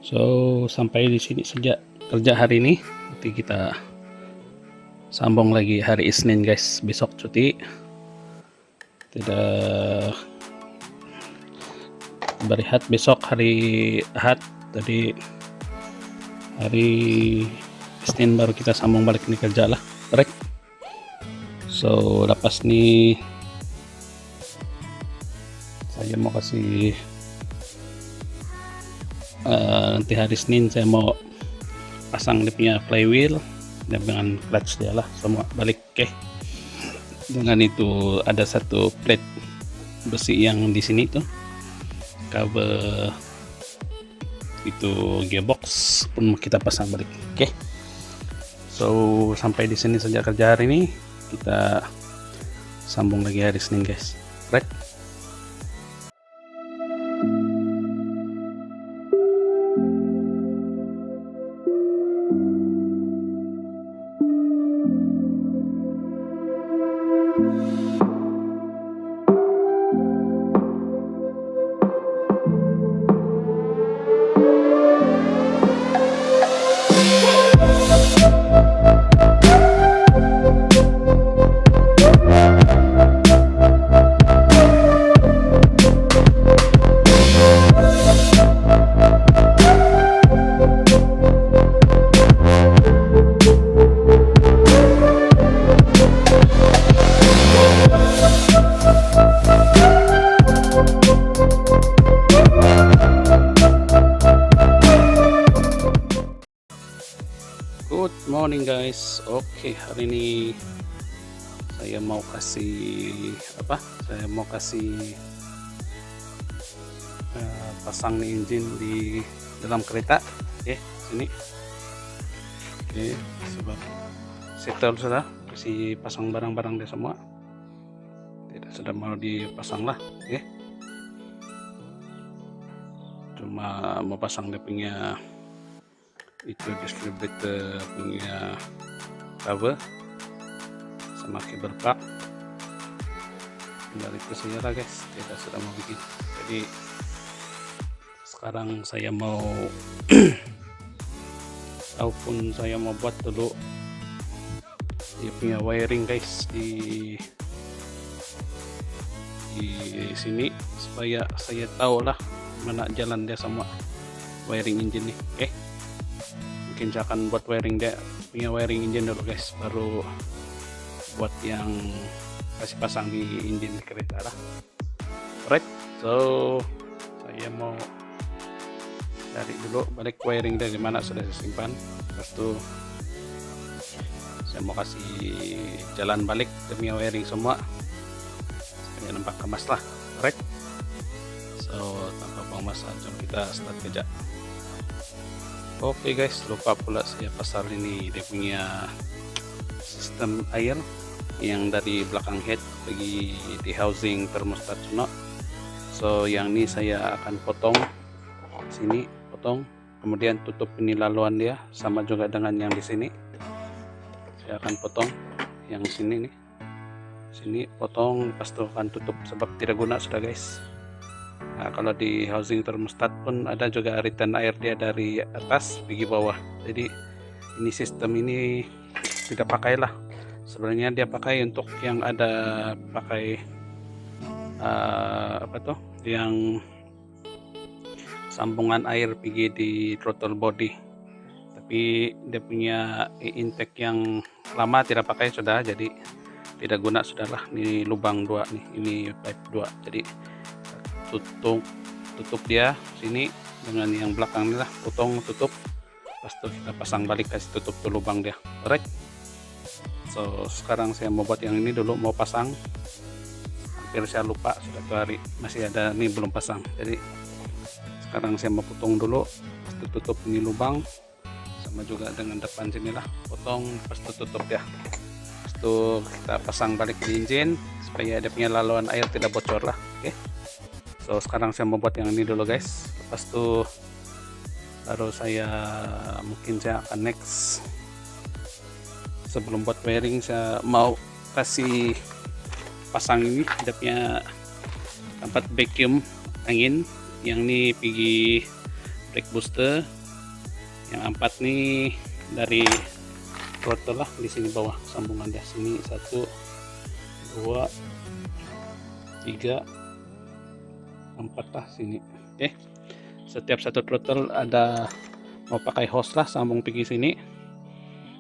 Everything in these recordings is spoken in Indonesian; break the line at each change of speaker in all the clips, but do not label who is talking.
So sampai di sini saja kerja hari ini. Nanti kita sambung lagi hari Isnin guys. Besok cuti. Tidak berehat besok hari Ahad. Tadi hari Isnin baru kita sambung balik nih kerja lah. Correct. So lepas nih saya mau kasih nanti hari Senin saya mau pasang dia punya flywheel dengan clutch dia lah semua balik. Oke. Dengan itu ada satu plate besi yang di sini tuh cover itu gearbox pun kita pasang balik. Oke. So sampai di sini saja kerja hari ini. Kita sambung lagi hari Senin guys. Right. Good morning guys. Oke, hari ini saya mau kasih Saya mau kasih pasang nih engine di dalam kereta. Oke, sini. Oke, sebab settle sudah, kasih pasang barang-barang dia semua. Tidak sudah mau dipasang lah. Oke. Cuma mau pasang dia punya itu distributor punya cover sama cable plug dari itu saja lah guys, tidak sudah mau bikin. Jadi sekarang saya mau ataupun saya mau buat dulu dia punya wiring guys di sini supaya saya tahu lah mana jalan dia semua wiring engine nih. Oke. Mungkin saya akan buat wiring dia punya wiring engine dulu guys, baru buat yang kasih pasang di engine kereta lah. Alright, so saya mau cari dulu balik wiring dari mana sudah saya simpan. Terus tuh saya mau kasih jalan balik demi wiring semua supaya nampak kemas lah. Alright, so tanpa buang masa kita start kerja. Oke guys, lupa pula saya pasang ini dia punya sistem air yang dari belakang head bagi di housing thermostat Suno. So yang ini saya akan potong sini, potong, kemudian tutup ini laluan dia sama juga dengan yang di sini. Saya akan potong yang sini nih, sini potong, lepas itu akan tutup sebab tidak guna sudah guys. Nah, kalau di housing thermostat pun ada juga return air dia dari atas pergi bawah. Jadi ini sistem ini tidak pakai lah. Sebenarnya dia pakai untuk yang ada pakai yang sambungan air pergi di throttle body. Tapi dia punya intake yang lama tidak pakai sudah, jadi tidak guna sudahlah. Ini lubang 2 nih, ini pipe 2. Jadi tutup dia sini dengan yang belakang ini lah, potong tutup, pas itu kita pasang balik, kasih tutup tuh lubang dia. Alright, so sekarang saya mau buat yang ini dulu, mau pasang, hampir saya lupa sudah 2 hari masih ada nih belum pasang. Jadi sekarang saya mau potong dulu, pas itu tutup ini lubang sama juga dengan depan sini lah, potong, pas itu tutup ya, pas itu kita pasang balik di engine supaya dia punya laluan air tidak bocor lah. Oke. So sekarang saya mau buat yang ini dulu guys, lepas itu baru mungkin saya akan next. Sebelum buat wiring saya mau kasih pasang ini dia punya tempat vacuum angin yang ini pergi brake booster Yang 4 nih dari throttle lah, di sini bawah sambungan dia. Sini 1 2 3 4 lah sini. Oke. Setiap satu throttle ada mau pakai hose lah, sambung pergi sini.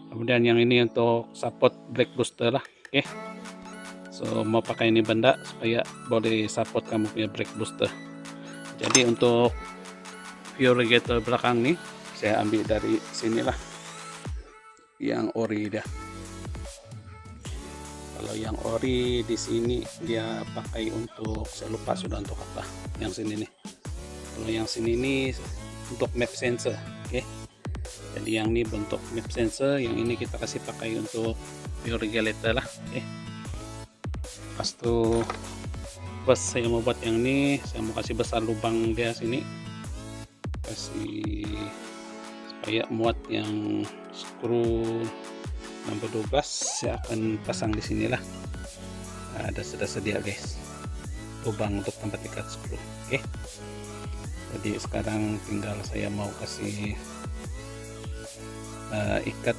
Kemudian yang ini untuk support brake booster lah. Oke. So mau pakai ini benda supaya boleh support kamu punya brake booster. Jadi untuk fuel regulator belakang nih saya ambil dari sinilah, yang ori dia. Kalau yang ori di sini dia pakai untuk, saya lupa sudah untuk apa. Yang sini nih. Kalau yang sini nih untuk map sensor, oke. Jadi yang ini bentuk map sensor, yang ini kita kasih pakai untuk fuel regulator lah, oke. Pas tuh pas saya mau buat yang ini, saya mau kasih besar lubang dia sini, kasih supaya muat yang skru nomor 12. Saya akan pasang di sinilah, ada sudah sedia guys lubang untuk tempat ikat skru, oke. Jadi sekarang tinggal saya mau kasih ikat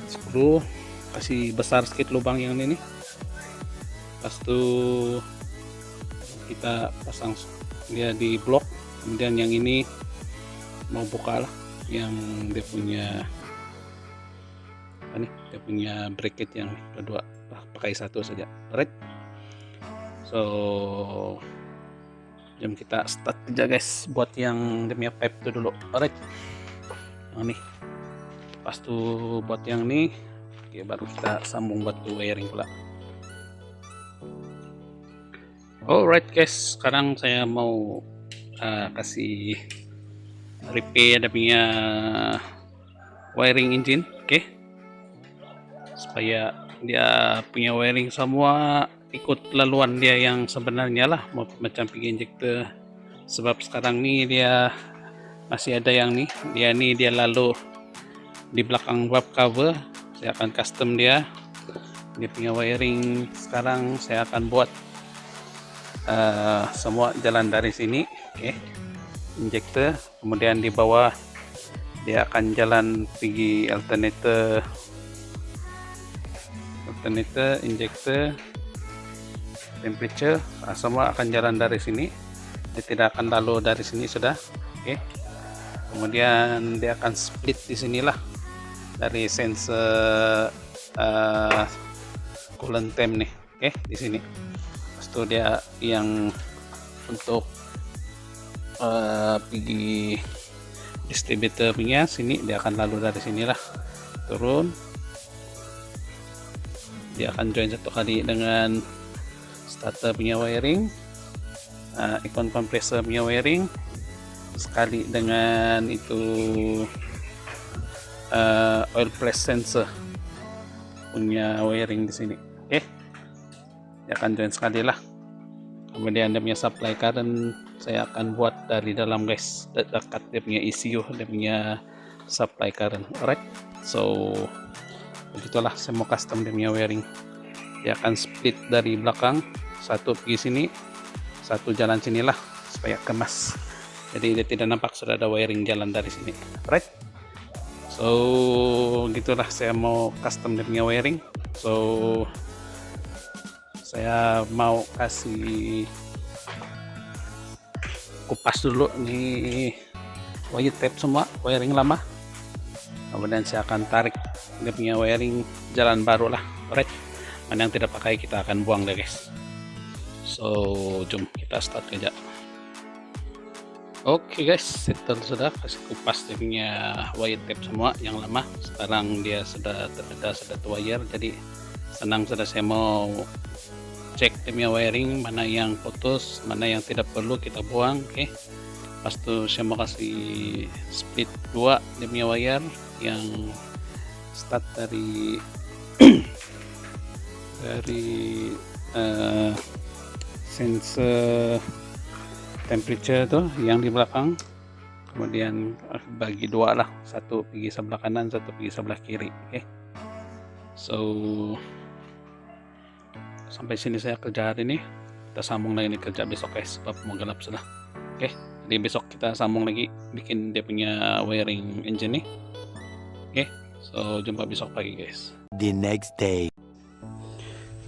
skru, kasih besar sedikit lubang yang ini. Pas itu kita pasang dia di blok, kemudian yang ini mau buka lah, yang dia punya apa nih, dia punya bracket yang kedua, pakai satu saja, alright. So jom kita start aja guys buat yang dia punya pipe itu dulu, alright. Yang nih pas tuh buat yang nih, oke, baru kita sambung batu wiring pula. Alright guys, sekarang saya mau kasih repair dia punya wiring engine, oke. Supaya dia punya wiring semua ikut laluan dia yang sebenarnya lah, macam pergi injector. Sebab sekarang nih dia masih ada yang nih, dia lalu di belakang valve cover. Saya akan custom dia punya wiring. Sekarang saya akan buat semua jalan dari sini, oke, injector, kemudian di bawah dia akan jalan pergi alternator, injector, temperature, semua akan jalan dari sini. Dia tidak akan lalu dari sini sudah, oke. Kemudian dia akan split di sinilah dari sensor coolant temp nih, oke, di sini. Itu dia yang untuk pergi distributor punya sini, dia akan lalu dari sinilah turun, dia akan join satu kali dengan starter punya wiring, ikon compressor punya wiring, sekali dengan itu oil press sensor punya wiring di sini, oke. Dia akan join sekali lah. Kemudian dia punya supply current saya akan buat dari dalam guys, dekat dia punya ECU, dia punya supply current, alright. So begitulah saya mau custom dia punya wiring. Dia akan split dari belakang, satu pergi sini, satu jalan sinilah, supaya kemas. Jadi dia tidak nampak sudah ada wiring jalan dari sini, alright. So gitulah saya mau custom dia punya wiring. So saya mau kasih kupas dulu nih wire tape semua wiring lama, kemudian saya akan tarik dia punya wiring jalan baru lah, alright. Mana yang tidak pakai kita akan buang deh guys. So jom kita start kerja. Oke guys, settle sudah, kasih kupas dia punya wire tape semua yang lama. Sekarang dia sudah ada wire, jadi senang sudah saya mau cek dia wiring, mana yang putus, mana yang tidak perlu kita buang, oke. Pas itu saya mau kasih split 2 dia punya wire yang start dari sensor temperature tuh yang di belakang, kemudian bagi 2 lah, satu pergi sebelah kanan, satu pergi sebelah kiri, oke. So sampai sini saya kerja hari ini, kita sambung lagi nih kerja besok guys, sebab mau gelap sudah, oke. Jadi besok kita sambung lagi bikin dia punya wiring engine nih. So jumpa besok pagi guys.
The next day.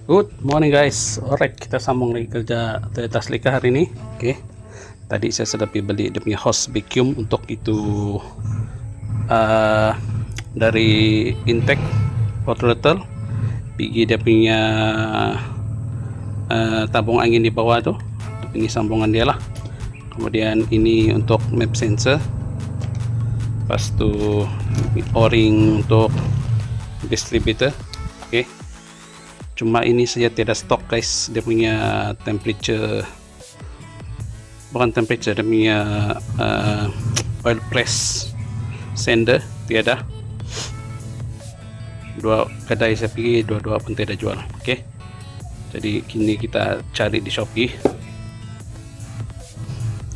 Good morning guys. Alright, kita sambung lagi kerja Toyota Celica hari ini. Oke. Tadi saya sudah beli dia punya hose vacuum untuk itu dari intake water throttle. Pergi dia punya tabung angin di bawah tuh. Ini sambungan dia lah. Kemudian ini untuk map sensor. Lepas tu o-ring untuk distributor. Oke. Cuma ini saja tidak stok guys, dia punya temperature, bukan temperature, dia punya oil press sender tiada. Dua kedai saya pergi, dua-dua pun tidak jual. Oke. Jadi kini kita cari di Shopee.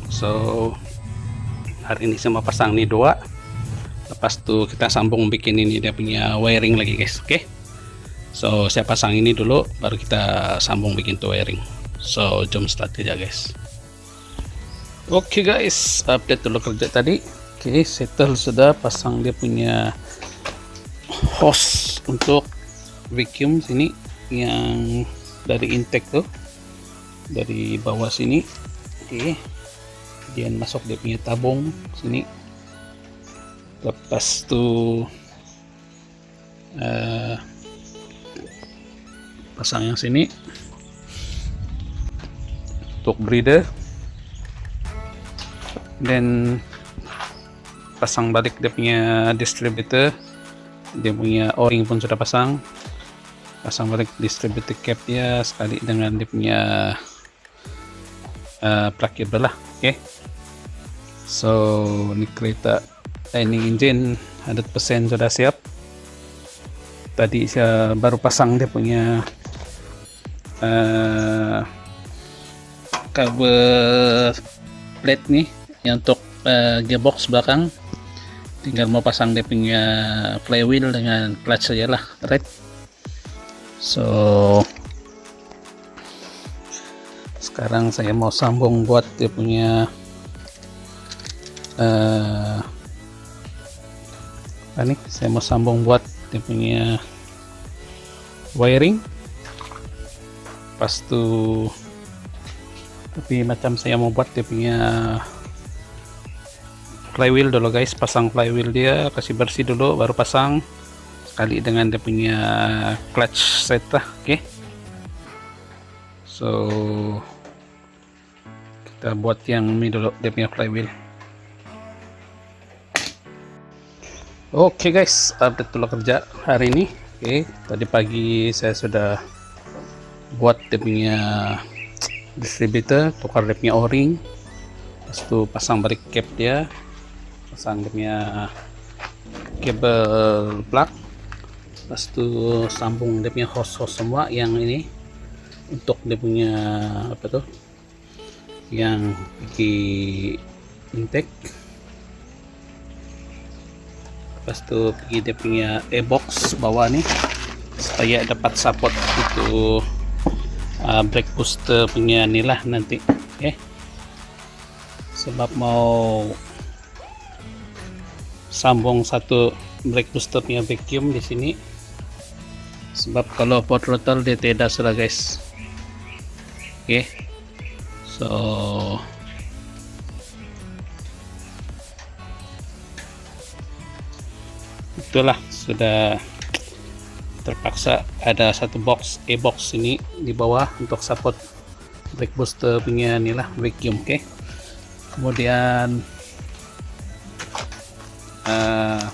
So hari ini saya mau pasang nih dua. Lepas tu kita sambung bikin ini dia punya wiring lagi guys. Oke. So saya pasang ini dulu, baru kita sambung bikin tuh wiring. So jom start aja guys. Oke guys, update dulu kerja tadi. Oke, settle sudah, pasang dia punya hose untuk vacuum sini yang dari intake tuh, dari bawah sini. Oke, kemudian masuk dia punya tabung sini. Lepas tuh pasang yang sini untuk breather, dan pasang balik dia punya distributor. Dia punya o-ring pun sudah pasang balik distributor cap dia sekali dengan dia punya plug cable lah. Oke. So ini kereta, ini engine 100% sudah siap. Tadi saya baru pasang dia punya cover plate nih yang untuk gearbox belakang. Tinggal mau pasang dia punya flywheel dengan clutch saja lah, right? So sekarang saya mau sambung buat dia punya saya mau sambung buat dia punya wiring. Pas tu tapi macam saya mau buat dia punya flywheel dulu guys, pasang flywheel dia, kasih bersih dulu baru pasang sekali dengan dia punya clutch set lah. Oke. So kita buat yang ini dulu, dia punya flywheel. Oke guys, update dulu kerja hari ini. Oke, tadi pagi saya sudah buat dia punya distributor, tukar dia punya o-ring, lepas itu pasang balik cap dia, pasang dia punya kabel plug, lepas itu sambung dia punya hose semua yang ini untuk dia punya apa tuh yang pergi intake. Lepas itu pergi dia punya e-box bawah nih supaya dapat support itu brake booster punya inilah nanti. Oke. Sebab mau sambung satu brake booster punya vacuum di sini. Sebab kalau pot throttle dia tidak sudah guys. Oke. So itulah sudah terpaksa ada satu box e-box ini di bawah untuk support brake booster punya inilah vacuum. Oke. Kemudian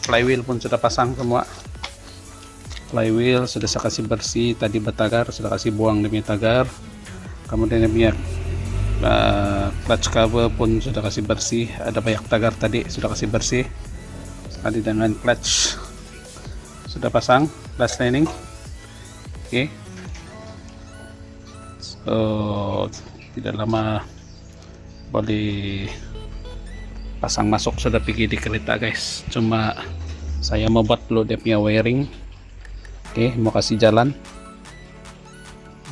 flywheel pun sudah pasang semua. Flywheel sudah saya kasih bersih, tadi batagar sudah kasih buang demi tagar. Kemudian dia punya clutch cover pun sudah kasih bersih, ada banyak tagar tadi sudah kasih bersih sekali dengan clutch sudah pasang, clutch lining. Oke. So tidak lama boleh pasang masuk sudah pergi di kereta guys. Cuma saya mau buat dulu dia punya wiring. Oke, mau kasih jalan,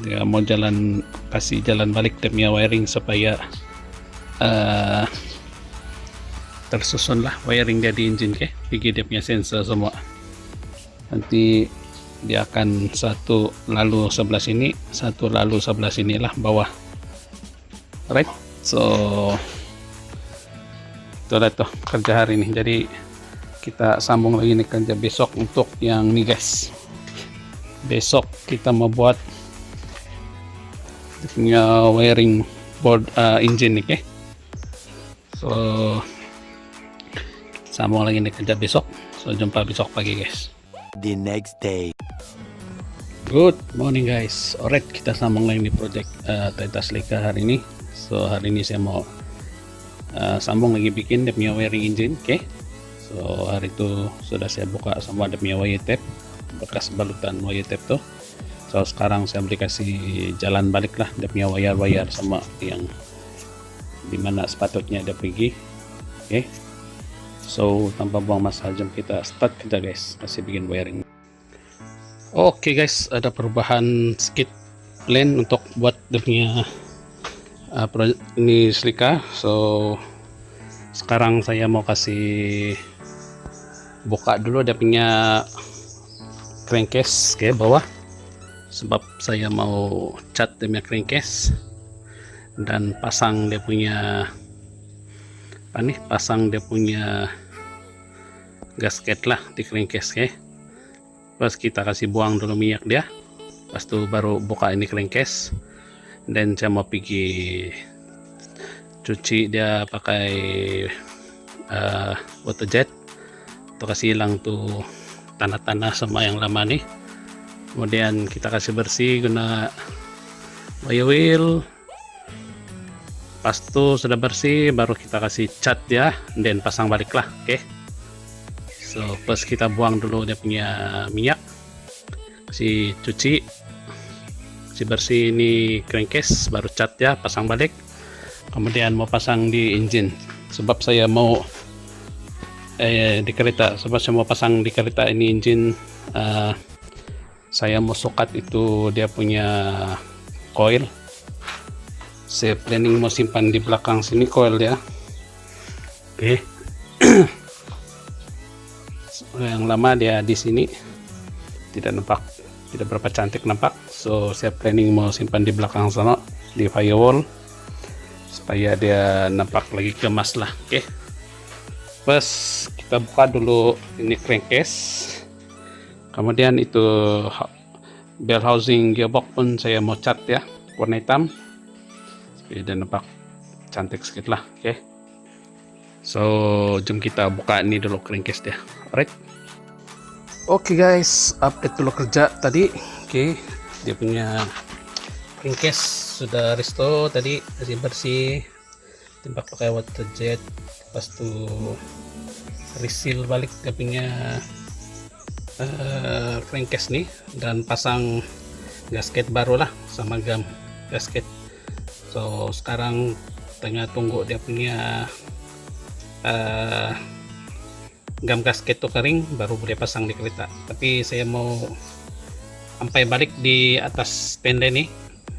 dia mau jalan, kasih jalan balik dia punya wiring supaya tersusun lah wiring dia di engine. Oke, pergi dia punya sensor semua. nanti dia akan satu lalu sebelah sini, satu lalu sebelah sinilah bawah. Right, so itulah tuh kerja hari ini. Jadi kita sambung lagi nih kerja besok untuk yang nih guys. Besok kita mau buat punya wiring board engine nih, okay? So sambung lagi nih kerja besok. So jumpa besok pagi guys.
The next day.
Good morning guys. Alright, kita sambung lagi di project Toyota Celica hari ini. So hari ini saya mau sambung lagi bikin dia punya wiring engine, okay? So hari itu sudah saya buka sama dia punya wire tape, bekas balutan wire tape tuh. So sekarang saya beri kasih jalan balik lah dia punya wire-wire sama yang dimana sepatutnya dia pergi, okay? So tanpa buang masa, jom kita start kerja guys, kasih bikin wiring. Oke guys, ada perubahan sedikit plan untuk buat dia punya ini Celica. So sekarang saya mau kasih buka dulu dia punya crankcase ke bawah, sebab saya mau cat dia punya crankcase dan pasang dia punya apa nih, pasang dia punya gasket lah di crankcase, ke. Pas kita kasih buang dulu minyak dia, pas itu baru buka ini crankcase, dan saya mau pergi cuci dia pakai water jet untuk kasih hilang tuh tanah-tanah sama yang lama nih. Kemudian kita kasih bersih guna wire wheel. Pas itu sudah bersih baru kita kasih cat dia dan pasang balik lah, oke? So pas kita buang dulu dia punya minyak, kasih cuci, kasih bersih ini crankcase, baru cat ya, pasang balik. Kemudian mau pasang di engine, sebab saya mau di kereta, sebab saya mau pasang di kereta ini engine. Saya mau sokat itu dia punya coil. Saya planning mau simpan di belakang sini coil ya, oke. Yang lama dia di sini tidak nampak, tidak berapa cantik nampak. So saya planning mau simpan di belakang sana di firewall supaya dia nampak lagi kemas lah, oke. Pas kita buka dulu ini crankcase, kemudian itu bell housing gearbox pun saya mau cat ya warna hitam supaya dia nampak cantik sedikit lah, oke. So jom kita buka ini dulu crankcase dia. Alright, oke guys, update dulu kerja tadi, oke. Dia punya crankcase sudah restore tadi, kasih bersih, tembak pakai water jet, pas tuh reseal balik dia punya crankcase nih, dan pasang gasket baru lah sama gam gasket. So sekarang tengah tunggu dia punya gam gasket tuh kering baru boleh pasang di kereta. Tapi saya mau sampai balik di atas tenda nih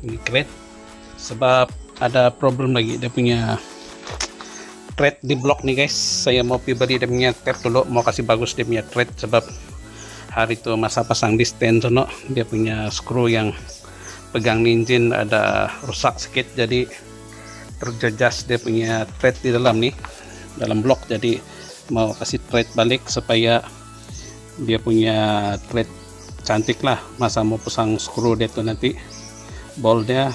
di crate, sebab ada problem lagi dia punya thread di blok nih guys. Saya mau beli dia punya tape dulu, mau kasih bagus dia punya thread, sebab hari itu masa pasang di stand sono dia punya screw yang pegang engine ada rusak sedikit, jadi terjejas dia punya thread di dalam nih, dalam blok. Jadi mau kasih thread balik supaya dia punya thread cantik lah, masa mau pasang screw dia tuh nanti bolnya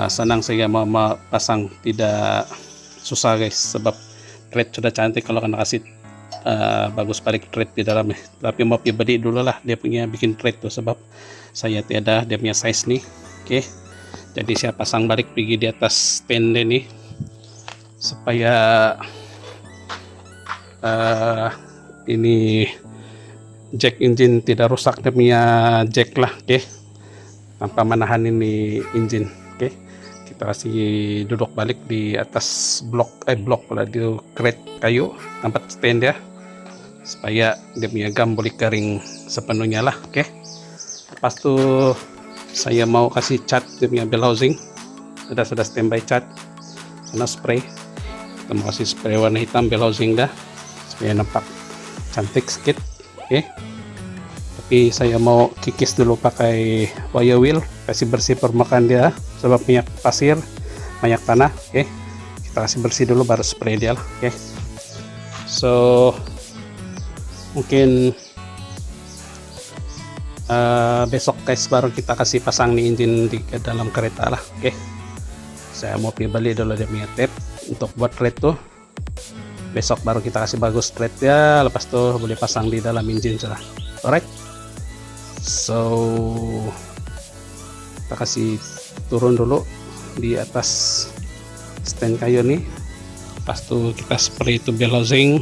senang saya mau pasang, tidak susah guys, sebab thread sudah cantik kalau kena kasih bagus balik thread di dalamnya. Tapi mau beli dulu lah dia punya bikin thread tuh, sebab saya tiada dia punya size nih, oke. Jadi saya pasang balik pergi di atas stand nih supaya ini jack engine tidak rusak dia punya jack lah, oke, tanpa menahan ini engine, oke. Kita kasih duduk balik di atas blok pula di crate kayu tempat stand ya, supaya dia punya gam boleh kering sepenuhnya lah, oke. Lepas tu saya mau kasih cat dia punya bell housing, sudah standby cat karena spray. Kita mau kasih spray warna hitam bell housing dah supaya nampak cantik sedikit, oke. tapi saya mau kikis dulu pakai wire wheel, kasih bersih permukaan dia sebab banyak pasir, banyak tanah. Oke, kita kasih bersih dulu baru spray dia lah. Oke, so mungkin besok guys baru kita kasih pasang nih engine di dalam kereta lah. Oke, saya mau beli dulu dia punya tape untuk buat thread tuh. Besok baru kita kasih bagus thread ya, lepas tuh boleh pasang di dalam engine sudah. Alright, so kita kasih turun dulu di atas stand kayu nih, lepas tuh kita spray itu bell housing,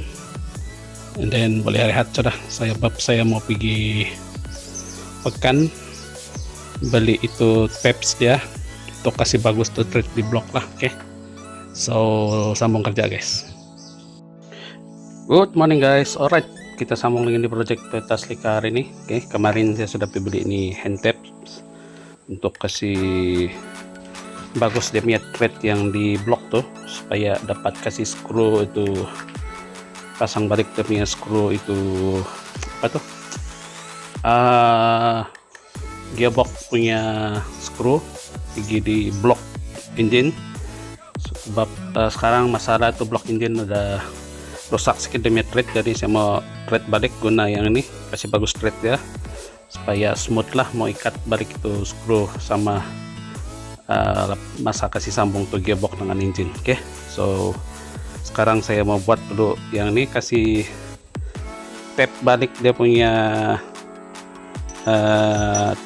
and then boleh rehat sudah. Saya mau pergi pekan beli itu tapes dia untuk kasih bagus tuh thread di blok lah. Oke, so sambung kerja guys. Good morning guys. Alright, kita sambung lagi di project Toyota Celica hari ini. Oke, kemarin saya sudah beli ini hand tapes untuk kasih bagus dia punya thread yang di blok tuh, supaya dapat kasih screw itu, pasang balik dia punya screw itu apa tuh, gearbox punya screw pergi di blok engine. Sebab sekarang masalah tuh blok engine udah rusak sedikit demi thread, jadi saya mau thread balik guna yang ini, kasih bagus thread ya supaya smooth lah mau ikat balik itu screw sama masa kasih sambung tuh gearbox dengan engine. Oke, so sekarang saya mau buat dulu yang ini, kasih tape balik dia punya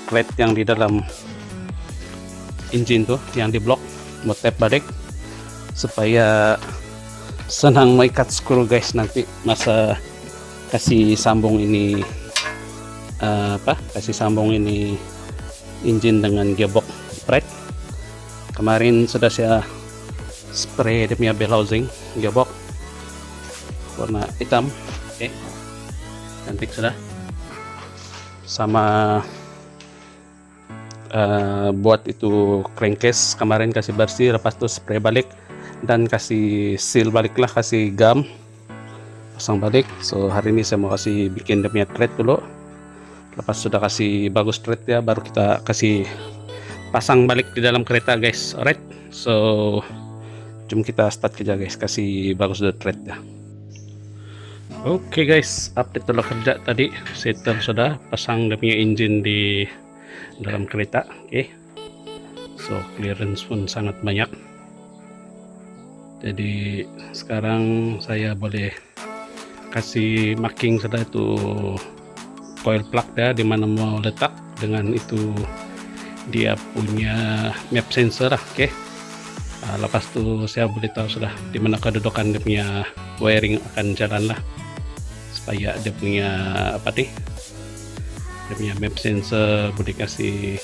thread yang di dalam engine tuh yang di blok, mau tape balik supaya senang mengikat screw guys nanti masa kasih sambung ini kasih sambung ini engine dengan gearbox. Right, kemarin sudah saya spray dia punya bell housing gearbox warna hitam. Oke, cantik sudah. Sama buat itu crankcase kemarin kasih bersih, lepas itu spray balik dan kasih seal balik lah, kasih gum pasang balik. So hari ini saya mau kasih bikin dia punya thread dulu, lepas sudah kasih bagus thread ya baru kita kasih pasang balik di dalam kereta guys. Alright, so jom kita start kerja guys, kasih bagus dulu thread ya. Oke guys, update dulu kerja tadi, settle sudah pasang dia punya engine di dalam kereta. Oke, so clearance pun sangat banyak, jadi sekarang saya boleh kasih marking sudah itu coil plug ya, dimana mau letak dengan itu dia punya map sensor lah. Oke, lepas itu saya boleh tahu sudah dimana kedudukan dia punya wiring akan jalan lah, supaya dia punya apa nih, dia punya map sensor boleh kasih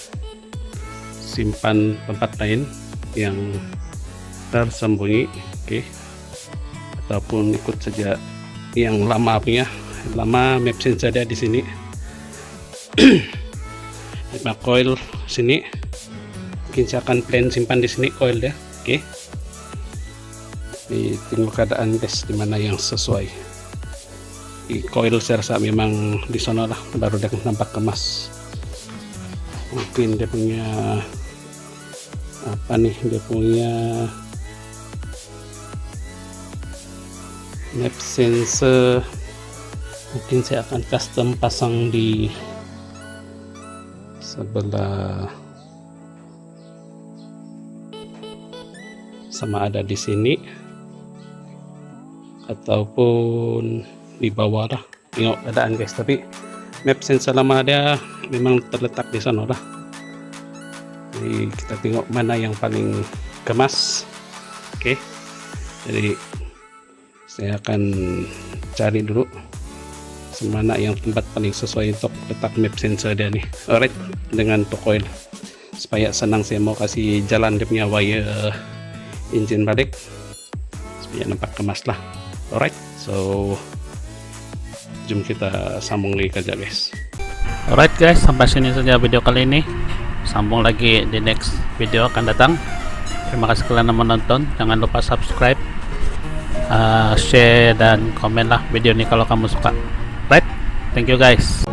simpan tempat lain yang tersembunyi. Oke, ataupun ikut saja yang lama punya map sensor dia di sini. 5 coil sini, mungkin saya akan plan simpan di sini coil dia. Oke, di tengok keadaan guys dimana yang sesuai. Di coil saya rasa memang di sana lah baru dia nampak kemas. Mungkin dia punya apa nih, dia punya map sensor, mungkin saya akan custom pasang di sebelah, sama ada di sini ataupun di bawah lah, tengok keadaan guys. Tapi map sensor lama dia memang terletak di sana lah, jadi kita tengok mana yang paling kemas. Oke, jadi saya akan cari dulu semana yang tempat paling sesuai untuk letak map sensor dia nih. Alright, dengan coil supaya senang saya mau kasih jalan dia punya wire engine balik supaya nampak kemas lah. Alright, so jom kita sambung lagi kerja guys. Alright guys, sampai sini saja video kali ini, sambung lagi di next video akan datang. Terima kasih kalian yang menonton, jangan lupa subscribe, share dan komen lah video ini kalau kamu suka. Right, thank you guys.